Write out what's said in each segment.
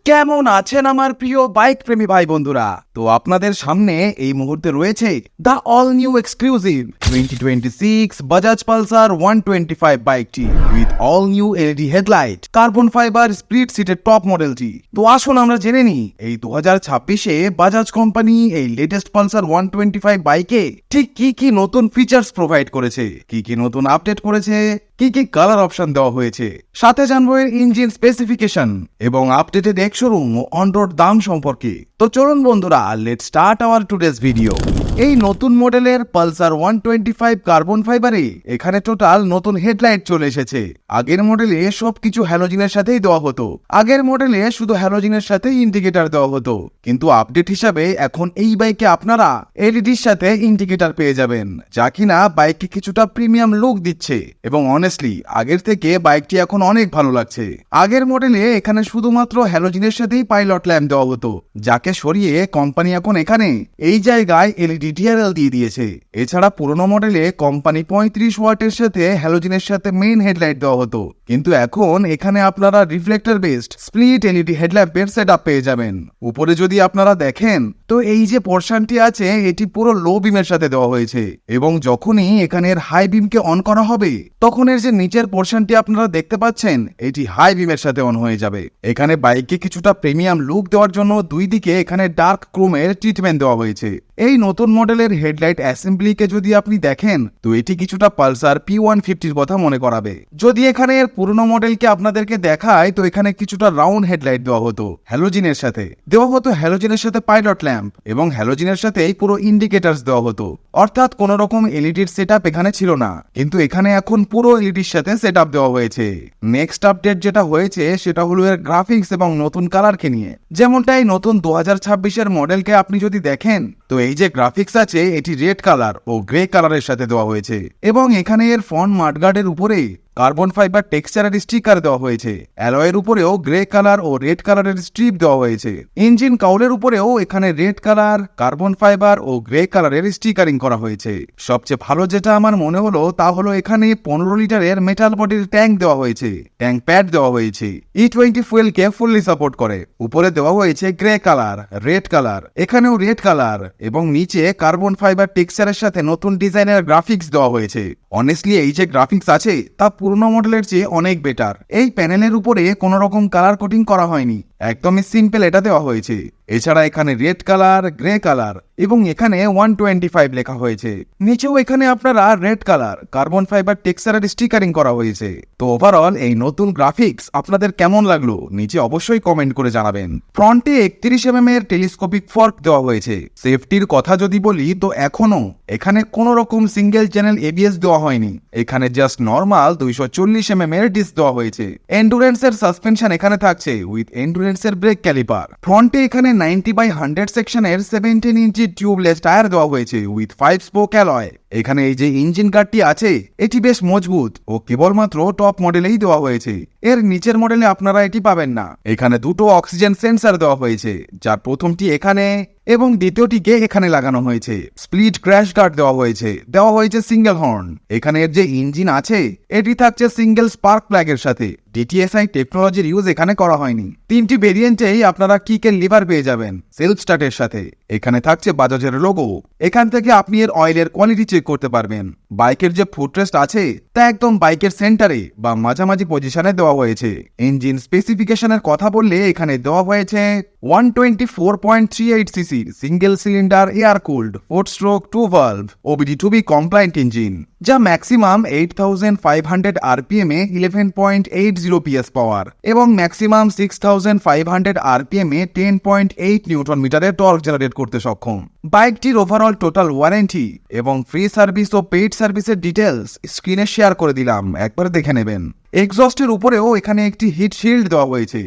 কেমন আছেন আমার প্রিয় বাইক প্রেমী ভাই বন্ধুরা? তো আপনাদের সামনে এই মুহূর্তে রয়েছে the all new exclusive 2026 Bajaj Pulsar 125 বাইকটি with all new LED headlight, carbon fibre split সিটের টপ মডেলটি। তো আসুন আমরা জেনে নিই এই 2026-এ বাজাজ কোম্পানি এই লেটেস্ট পালসার 125 বাইকে ঠিক কি কি নতুন ফিচার্স প্রোভাইড করেছে, কি কি নতুন আপডেট করেছে, কি কি কালার অপশন দেওয়া হয়েছে, সাথে জানবো এর ইঞ্জিন স্পেসিফিকেশন এবং আপডেটেড এক্স শোরুম ও অন রোড দাম সম্পর্কে। তো চলুন বন্ধুরা, let's start our today's video. এই নতুন মডেলের পালসার 125 কার্বন ফাইবারে এখানে টোটাল নতুন হেডলাইট চলে এসেছে। আগের মডেলে সবকিছু হ্যালোজিনের সাথেই দেওয়া হতো, আগের মডেলে শুধু হ্যালোজিনের সাথে ইন্ডিকেটর দেওয়া হতো, কিন্তু আপডেট হিসাবে এখন এই বাইকে আপনারা এলইডির সাথে ইন্ডিকেটর পেয়ে যাবেন, যা কিনা বাইককে কিছুটা প্রিমিয়াম লুক দিচ্ছে। এবং অনেস্টলি আগের থেকে বাইকটি এখন অনেক ভালো লাগছে। আগের মডেলে এখানে শুধুমাত্র হ্যালোজিনের সাথেই পাইলট ল্যাম্প দেওয়া হতো, যাকে সরিয়ে কোম্পানি এখন এখানে এই জায়গায় এলইডি ডিআরএল দিয়ে দিয়েছে। এছাড়া পুরোনো মডেলে কোম্পানি 35 ওয়াটের সাথে হ্যালোজিনের সাথে মেইন হেডলাইট দেওয়া হতো, কিন্তু এখন এখানে আপনারা রিফ্লেক্টর বেসড স্প্লিট এলইডি হেডল্যাম্পের সেটআপ পেয়ে যাবেন। উপরে যদি আপনারা দেখেন তো এই যে পোর্শনটি আছে এটি পুরো লো বিমের সাথে দেওয়া হয়েছে, এবং যখনই এখানের হাই বিমকে অন করা হবে তখন এর যে নিচের পোর্শনটি আপনারা দেখতে পাচ্ছেন এটি হাই বিমের সাথে অন হয়ে যাবে। এখানে বাইককে কিছুটা প্রিমিয়াম লুক দেওয়ার জন্য দুই দিকে এখানে ডার্ক ক্রোমের ট্রিটমেন্ট দেওয়া হয়েছে। এই নতুন মডেলের হেডলাইট অ্যাসেম্বলিকে যদি আপনি দেখেন তো এটি কিছুটা পালসার P150-র কথা মনে করাবে। যদি এখানে এর পুরনো মডেলকে আপনাদেরকে দেখায় তো এখানে কিছুটা রাউন্ড হেডলাইট দেওয়া হতো, হ্যালোজিনের সাথে হ্যালোজিনের সাথে পাইলট ল্যাম্প এবং হ্যালোজিনের সাথে পুরো ইন্ডিকেটরস দেওয়া হতো। অর্থাৎ কোন রকম এলইডির সেটআপ এখানে ছিল না, কিন্তু এখানে এখন পুরো এলইডির সাথে সেটআপ দেওয়া হয়েছে। নেক্সট আপডেট যেটা হয়েছে সেটা হলো এর গ্রাফিক্স এবং নতুন কালারকে নিয়ে। যেমনটা এই নতুন 2026-এর মডেলকে আপনি যদি দেখেন তো এই যে গ্রাফিক্স আছে এটি রেড কালার ও গ্রে কালারের সাথে দেওয়া হয়েছে, এবং এখানে এর ফ্রন্ট মাডগার্ডের উপরে কার্বন ফাইবার টেক্সচারের স্টিকার দেওয়া হয়েছে। অ্যালয়ের উপরেও গ্রে কালার ও রেড কালারের স্ট্রিপ দেওয়া হয়েছে। ইঞ্জিন কাউলের উপরেও এখানে রেড কালার, কার্বন ফাইবার ও গ্রে কালারের স্টিকারিং করা হয়েছে। সবচেয়ে ভালো যেটা আমার মনে হলো তা হলো এখানে 15 লিটারের মেটাল বডির ট্যাঙ্ক দেওয়া হয়েছে, ট্যাঙ্ক প্যাড দেওয়া হয়েছে। E20 ফুয়েলকে ফুললি সাপোর্ট করে। উপরে দেওয়া হয়েছে গ্রে কালার, রেড কালার, এখানেও রেড কালার, এবং নিচে কার্বন ফাইবার টেক্সচারের সাথে নতুন ডিজাইনের গ্রাফিক্স দেওয়া হয়েছে। অনেস্টলি এই যে গ্রাফিক্স আছে তা পুরনো মডেলের চেয়ে অনেক বেটার। এই প্যানেলের উপরে কোনো রকম কালার কোটিং করা হয়নি, একদমই সিম্পল এটা দেওয়া হয়েছে। এছাড়া এখানে রেড কালার, গ্রে কালার এবং এখানে 125 লেখা হয়েছে। নিচেও এখানে আপনারা রেড কালার, কার্বন ফাইবার টেক্সচারের স্টিকারিং করা হয়েছে। তো ওভারঅল এই নতুন গ্রাফিক্স আপনাদের কেমন লাগলো নিচে অবশ্যই কমেন্ট করে জানাবেন। ফ্রন্টে 31 mm এর টেলিস্কোপিক ফর্ক দেওয়া হয়েছে। সেফটির কথা যদি বলি তো এখনো এখানে কোনো রকম সিঙ্গেল চ্যানেল এবিএস দেওয়া হয়নি, এখানে জাস্ট নর্মাল 240 mm এর ডিস্ক দেওয়া হয়েছে। এন্ডুরেন্সের সাসপেনশন এখানে থাকছে উইথ এন্ডুরেন্সের ব্রেক ক্যালিপার। ফ্রন্টে এখানে 90/100 সেকশনের 17 ইঞ্চি টিউবলেস টায়ার দেওয়া হয়েছে উইথ 5 স্পোক অ্যালয়। এখানে এই যে ইঞ্জিন গার্ডটি আছে এটি বেশ মজবুত ও কেবলমাত্র টপ মডেলেই দেওয়া হয়েছে। এর নিচের মডেলে আপনারা এটি পাবেন না। এখানে দুটো অক্সিজেন সেন্সর দেওয়া হয়েছে, যার প্রথমটি এখানে এবং দ্বিতীয়টিকে এখানে লাগানো হয়েছে। স্প্লিট ক্র্যাশ গার্ড দেওয়া হয়েছে সিঙ্গেল হর্ন। এখানে এর যে ইঞ্জিন আছে এটি থাকছে সিঙ্গেল স্পার্ক প্লাগের সাথে। DTSI টেকনোলজির ইউজ এখানে করা হয়নি। 3টি ভেরিয়েন্টেই আপনারা কিকের লিভার পেয়ে যাবেন সেলফ স্টার্টের সাথে। এখানে থাকছে বাজাজের লোগো। এখান থেকে আপনি এর অয়েলের কোয়ালিটি চেক করতে পারবেন। বাইকের যে ফুটরেস্ট আছে তা একদম বাইকের সেন্টারে বা মাঝামাঝি পজিশনে দেওয়া হয়েছে। ইঞ্জিন স্পেসিফিকেশনের কথা বললে এখানে দেওয়া হয়েছে 124.38 CC single cylinder air cooled 4-স্ট্রোক 2 ভালভ OBD2B কমপ্লায়েন্ট ইঞ্জিন, যা ম্যাক্সিমাম 8500 RPM এ 11.80 PS পাওয়ার এবং ম্যাক্সিমাম 6500 RPM এ 10.8 নিউটন মিটারের টর্ক জেনারেট করতে সক্ষম। বাইকটির ওভারঅল টোটাল ওয়ারেন্টি এবং ফ্রি সার্ভিস ও পেইড সার্ভিসের ডিটেলস স্ক্রিনে শেয়ার করে দিলাম, একবার দেখে নেবেন। এক্সস্টের উপরেও এখানে একটি হিট শিল্ড দেওয়া হয়েছে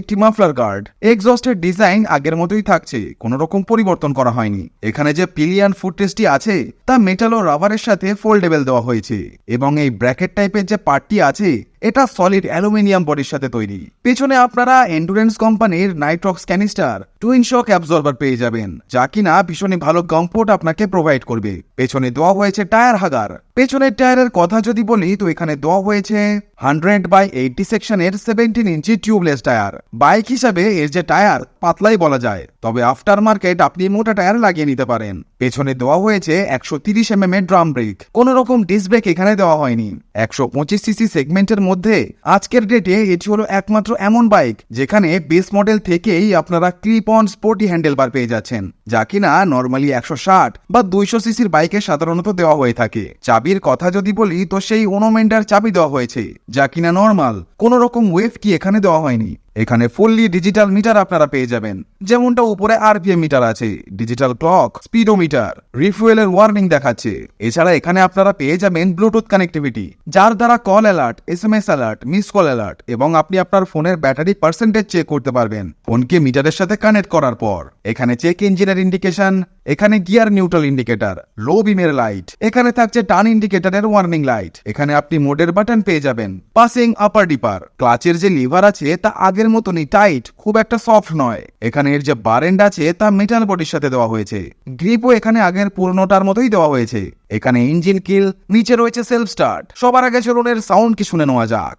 একটি মাফলার গার্ড। এক্সস্টের ডিজাইন আগের মতোই থাকছে, কোনো রকম পরিবর্তন করা হয়নি। এখানে যে পিলিয়ন ফুটরেস্টটি আছে তা মেটাল ও রাবারের সাথে ফোল্ডেবল দেওয়া হয়েছে, এবং এই ব্র্যাকেট টাইপের যে পার্টটি আছে এটা সলিড অ্যালুমিনিয়াম বডির সাথে তৈরি। পেছনে আপনারা এন্ডুরেন্স কোম্পানির নাইট্রক্স ক্যানিস্টার টুইন শক অ্যাবজর্বার পেয়ে যাবেন, যা কিনা ভীষণই ভালো কমফোর্ট আপনাকে প্রোভাইড করবে। পেছনে দেওয়া হয়েছে টায়ার হাগার। পেছনের টায়ারের কথা যদি বলি তো এখানে দেওয়া হয়েছে 100/80 সেকশনের 17 ইঞ্চি টিউবলেস টায়ার। বাইক হিসাবে এর যে টায়ার পাতলাই বলা যায়, তবে আফটার মার্কেট আপনি মোটা টায়ার লাগিয়ে নিতে পারেন। পেছনে দেওয়া হয়েছে 130 mm এর ড্রাম ব্রেক। কোন রকম ডিস্ক ব্রেক এখানে দেওয়া হয়নি। 125 সিসি সেগমেন্টের মধ্যে আজকের ডেটে এটি হলো একমাত্র এমন বাইক যেখানে বেস মডেল থেকেই আপনারা ক্লিপ অন স্পোর্টি হ্যান্ডেল বার পেয়ে যাচ্ছেন, যা কিনা নর্মালি 160 বা 200 সিসির বাইকে সাধারণত দেওয়া হয়ে থাকে। চাবির কথা যদি বলি তো সেই ওনোমেন্ডার চাবি দেওয়া হয়েছে, যা কিনা নর্মাল, কোন রকম ওয়েভ কি এখানে দেওয়া হয়নি। এখানে ফুললি ডিজিটাল মিটার আপনারা পেয়ে যাবেন, যেমনটা উপরে আরপিএম মিটার আছে, ডিজিটাল ক্লক, স্পিডোমিটার, রিফুয়েলের ওয়ার্নিং দেখাচ্ছে। এছাড়া এখানে আপনারা পেয়ে যাবেন ব্লুটুথ কানেক্টিভিটি, যার দ্বারা call alert, SMS alert, miss call alert এবং আপনি আপনার ফোনের ব্যাটারি পার্সেন্টেজ চেক করতে পারবেন ফোনকে মিটারের সাথে কানেক্ট করার পর। এখানে চেক ইঞ্জিনের ইন্ডিকেশন, এখানে গিয়ার নিউট্রাল ইন্ডিকেটর, লো বিমের লাইট, এখানে থাকছে টার্ন ইন্ডিকেটরের ওয়ার্নিং লাইট। এখানে আপনি মোডের বাটন পেয়ে যাবেন, পাসিং, আপার ডিপার। ক্লাচের যে লিভার আছে তা আগের মতনই টাইট, খুব একটা সফট নয়। এখানে এর যে বার এন্ড আছে তা মেটাল বডির সাথে দেওয়া হয়েছে। গ্রিপও এখানে আগের পুরনোটার মতোই দেওয়া হয়েছে। এখানে ইঞ্জিন কিল, নিচে রয়েছে সেলফ স্টার্ট। সবার আগে চলুন এর সাউন্ড কি শুনে নেওয়া যাক।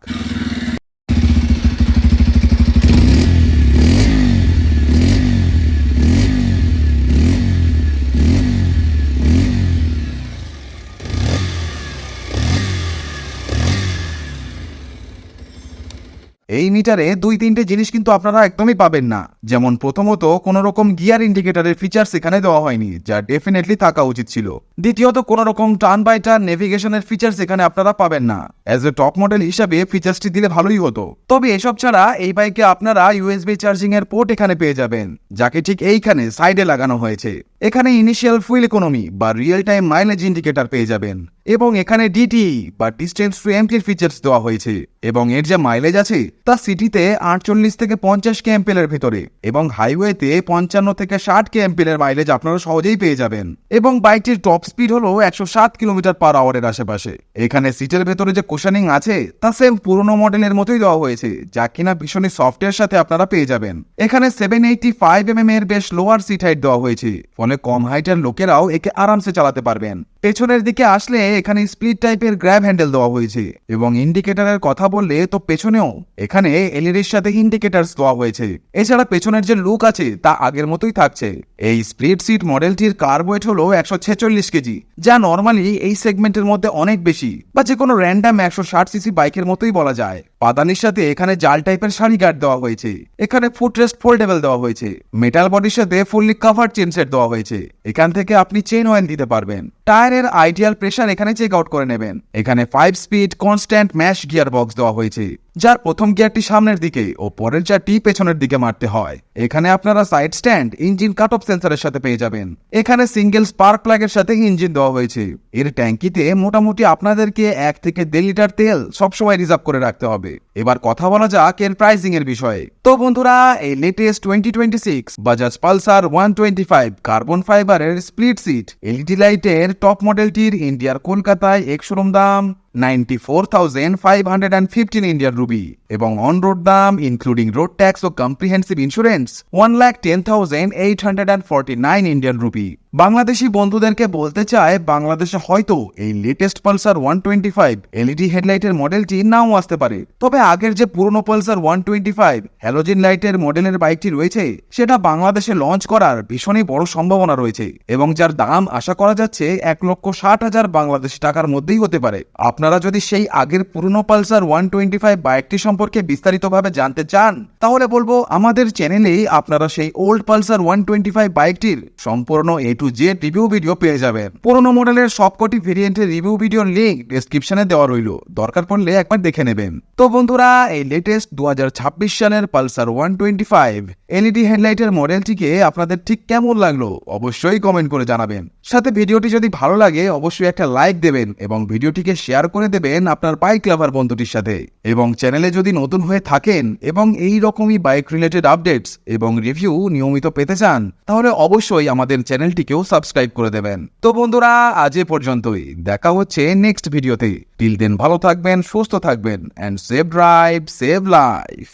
এই মিটারে 2-3টে জিনিস কিন্তু আপনারা একদমই পাবেন না। যেমন প্রথমত কোন রকম গিয়ার ইন্ডিকেটরের ফিচার্স এখানে দেওয়া হয়নি, যা ডেফিনেটলি থাকা উচিত ছিল। দ্বিতীয়ত কোন রকম টার্ন বাই টার্ন নেভিগেশনের ফিচার্স এখানে আপনারা পাবেন না। অ্যাজ এ টপ মডেল হিসাবে ফিচার্সটি দিলে ভালোই হতো। তবে এসব ছাড়া এই বাইকে আপনারা ইউএসবি চার্জিং এর পোর্ট এখানে পেয়ে যাবেন, যাকে ঠিক এইখানে সাইডে লাগানো হয়েছে। এখানে ইনিশিয়াল ফুয়েল ইকোনমি বা রিয়েল টাইম মাইলেজ ইন্ডিকেটর পেয়ে যাবেন এবং এখানে ডিটি বা ডিস্টেন্স টু এমটির ফিচার্স দেওয়া হয়েছে। এবং এর যে মাইলেজ আছে তা সিটিতে 48 থেকে 50 kmpl এর ভিতরে এবং হাইওয়েতে 55 থেকে 60 kmpl এর মাইলেজ আপনারা সহজেই পেয়ে যাবেন। এবং বাইকটির টপ স্পিড হলো 107 km/h আশেপাশে। এখানে সিটের ভেতরে যে কুশনিং আছে তা সেম পুরনো মডেলের মতোই দেওয়া হয়েছে, যা কিনা ভীষণই সফটওয়্যার সাথে আপনারা পেয়ে যাবেন। এখানে 785 mm এর বেশ লোয়ার সিট হাইট দেওয়া হয়েছে, ফলে কম হাইটের লোকেরাও একে আরামসে চালাতে পারবেন। পেছনের দিকে আসলে এখানে স্প্লিট টাইপের গ্র্যাব হ্যান্ডেল দেওয়া হয়েছে এবং ইন্ডিকেটরের কথা বললে তো পেছনেও এখানে এলইডির সাথে ইন্ডিকেটরস দেওয়া হয়েছে। এছাড়া পেছনের যে লুক আছে তা আগের মতোই থাকছে। এই স্প্লিট সিট মডেলটির কার ওয়েট হলো 146 কেজি, যা নর্মালি এই সেগমেন্টের মধ্যে অনেক বেশি, বা যে কোনো র্যান্ডাম 160 সিসি বাইকের মতোই বলা যায়। পাদানির সাথে এখানে জাল টাইপের সারি গার্ড দেওয়া হয়েছে। এখানে ফুটরেস্ট ফোল্ডেবল দেওয়া হয়েছে। মেটাল বডির সাথে ফুললি কভার চেন সেট দেওয়া হয়েছে। এখান থেকে আপনি চেন অয়েল দিতে পারবেন। টায়ারের আইডিয়াল প্রেসার এখানে চেক আউট করে নেবেন। এখানে 5 speed constant mash gear box দেওয়া হয়েছে, যার প্রথম গিয়ারটি সামনের দিকে ও পরের চারটি পেছনের দিকে মারতে হয়। এখানে আপনারা side stand, engine cut off সেন্সরের সাথে পেয়ে যাবেন। এখানে সিঙ্গেল স্পার্ক প্লাগের সাথে ইঞ্জিন দেওয়া হয়েছে। এর ট্যাঙ্কিতে মোটামুটি আপনাদেরকে 1 থেকে 1.5 লিটার তেল সবসময় রিজার্ভ করে রাখতে হবে। এবার কথা বলা যাক এর প্রাইসিং এর বিষয়ে। তো বন্ধুরা, এই লেটেস্ট 2026 বাজাজ পালসার 125 কার্বন ফাইবারের স্প্লিট সিট এলইডি লাইটের টপ মডেলটির ইন্ডিয়ার কলকাতায় এক্স-শোরুম দাম 94,515 ইন্ডিয়ান রুপি এবং অন রোড দাম ইনক্লুডিং রোড ট্যাক্স ও comprehensive insurance 1,10,849 Indian rupee. Bangladeshi বন্ধুদেরকে বলতে চায়, বাংলাদেশে হয়তো এই লেটেস্ট পালসার 125 এলইডি হেডলাইটের মডেলটি নাও আসতে পারে, তবে আগের যে পুরনো পালসার 125 হ্যালোজেন লাইটের মডেলের বাইকটি রয়েছে সেটা বাংলাদেশে লঞ্চ করার ভীষণই বড় সম্ভাবনা রয়েছে এবং যার দাম আশা করা যাচ্ছে 1,60,000 বাংলাদেশি টাকার মধ্যেই হতে পারে। আপনারা যদি সেই আগের পুরনো পালসার 125 বাইকটি সম্পর্কে বিস্তারিতভাবে জানতে চান তাহলে বলবো আমাদের চ্যানেলেই আপনারা সেই ওল্ড পালসার 125 বাইকটির সম্পূর্ণ A to Z review video পেয়ে যাবেন। পুরনো মডেলের সবকটি ভেরিয়েন্টের রিভিউ ভিডিওর লিংক ডেসক্রিপশনে দেওয়া রইল, দরকার পড়লে একবার দেখে নেবেন। তো বন্ধুরা, এই লেটেস্ট 2026 সালের পালসার 125 এলইডি হেডলাইটের মডেলটিকে আপনাদের ঠিক কেমন লাগলো অবশ্যই কমেন্ট করে জানাবেন। সাথে ভিডিওটি যদি ভালো লাগে অবশ্যই একটা লাইক দেবেন এবং ভিডিওটিকে শেয়ার করে দেবেন আপনার বাইক লাভার বন্ধুটির সাথে। এবং চ্যানেলে যদি নতুন হয়ে থাকেন এবং এই রকমই বাইক রিলেটেড আপডেটস এবং রিভিউ নিয়মিত পেতে চান তাহলে অবশ্যই আমাদের চ্যানেলটিকে চ্যানেলটাকেও সাবস্ক্রাইব করে দেবেন। তো বন্ধুরা, আজ এ পর্যন্তই, দেখা হচ্ছে নেক্সট ভিডিওতে। টিল দেন ভালো থাকবেন, সুস্থ থাকবেন, and save drive save life.